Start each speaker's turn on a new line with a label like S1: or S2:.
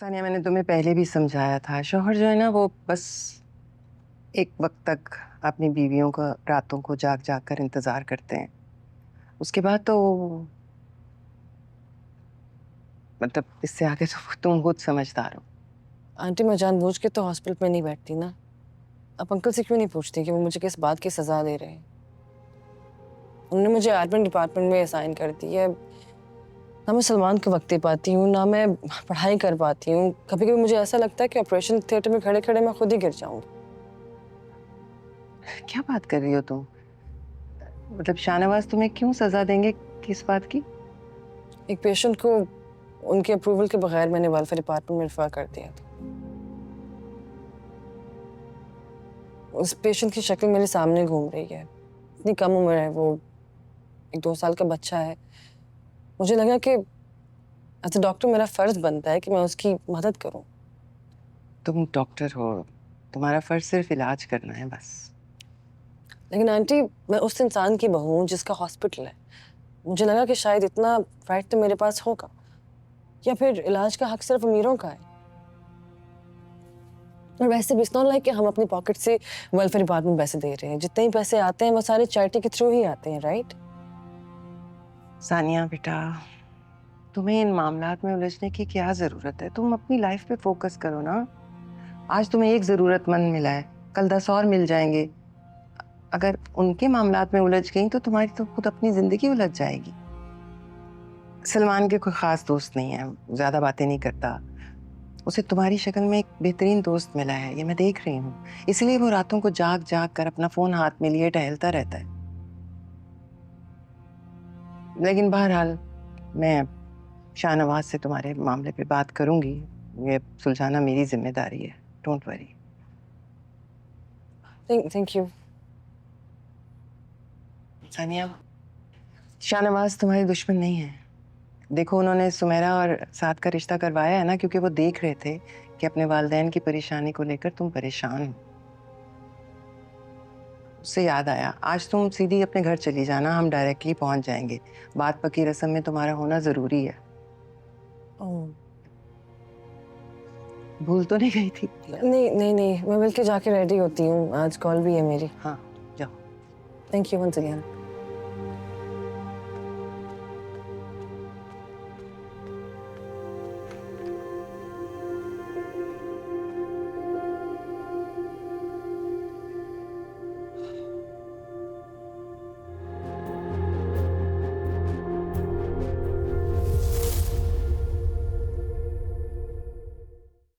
S1: सानिया, मैंने तुम्हें पहले भी समझाया था, शौहर जो है ना वो बस एक वक्त तक अपनी बीवियों का रातों को जाग जाग कर इंतजार करते हैं। उसके बाद तो मतलब इससे आगे तो तुम खुद समझदार हो।
S2: आंटी मैं जानबूझ के तो हॉस्पिटल में नहीं बैठती ना। आप अंकल से क्यों नहीं पूछती कि वो मुझे किस बात की सजा दे रहे हैं? उन्होंने मुझे एडमिन डिपार्टमेंट में असाइन कर दी है। ना मैं सलमान को वक्त दे पाती हूँ, ना मैं पढ़ाई कर पाती हूँ। कभी कभी मुझे ऐसा लगता है कि ऑपरेशन थिएटर में खड़े खड़े मैं खुद ही गिर जाऊंगी।
S1: क्या बात कर रही हो तुम? मतलब शाहनवाज तुम्हें क्यों सजा देंगे? किस बात की?
S2: एक पेशेंट को उनके अप्रूवल के बगैर मैंने वेलफेयर डिपार्टमेंट में रेफर कर दिया था। उस पेशेंट की शक्ल मेरे सामने घूम रही है। इतनी कम उम्र है वो, एक 2 साल का बच्चा है। मुझे लगा कि एज ए डॉक्टर मेरा फर्ज बनता है कि मैं उसकी मदद करूं।
S1: तुम डॉक्टर हो, तुम्हारा फर्ज सिर्फ इलाज करना है बस।
S2: लेकिन आंटी मैं उस इंसान की बहू हूं जिसका हॉस्पिटल है। मुझे लगा कि शायद इतना राइट तो मेरे पास होगा, या फिर इलाज का हक सिर्फ अमीरों का है। और वैसे भी इट्स नॉट लाइक कि हम अपनी पॉकेट से वेलफेयर डिपार्टमेंट पैसे दे रहे हैं। जितने ही पैसे आते हैं वो सारे चैरिटी के थ्रू ही आते हैं, राइट?
S1: सानिया बेटा, तुम्हें इन मामलात में उलझने की क्या जरूरत है? तुम अपनी लाइफ पे फोकस करो ना। आज तुम्हें एक जरूरतमंद मिला है, कल 10 और मिल जाएंगे। अगर उनके मामलात में उलझ गई तो तुम्हारी तो खुद अपनी जिंदगी उलझ जाएगी। सलमान के कोई खास दोस्त नहीं है, ज्यादा बातें नहीं करता। उसे तुम्हारी शक्ल में एक बेहतरीन दोस्त मिला है, ये मैं देख रही हूँ। इसलिए वो रातों को जाग जाग कर अपना फोन हाथ में लिए टहलता रहता है। लेकिन बहरहाल मैं शाहनवाज से तुम्हारे मामले पे बात करूंगी। ये सुलझाना मेरी जिम्मेदारी है। Don't worry.
S2: Thank you.
S1: Sania, Shahnawaz तुम्हारे दुश्मन नहीं है। देखो, उन्होंने सुमेरा और साद का रिश्ता करवाया है ना, क्योंकि वो देख रहे थे कि अपने वालिदैन की परेशानी को लेकर तुम परेशान हो। उससे याद आया, आज तुम सीधी अपने घर चली जाना, हम डायरेक्टली पहुंच जाएंगे। बात पक्की रस्म में तुम्हारा होना जरूरी है।
S2: ओह
S1: भूल तो नहीं गई थी?
S2: नहीं नहीं नहीं, मैं बल्कि जाके रेडी होती हूँ, आज कॉल भी है मेरी।
S1: हाँ, जाओ।
S2: Thank you once again.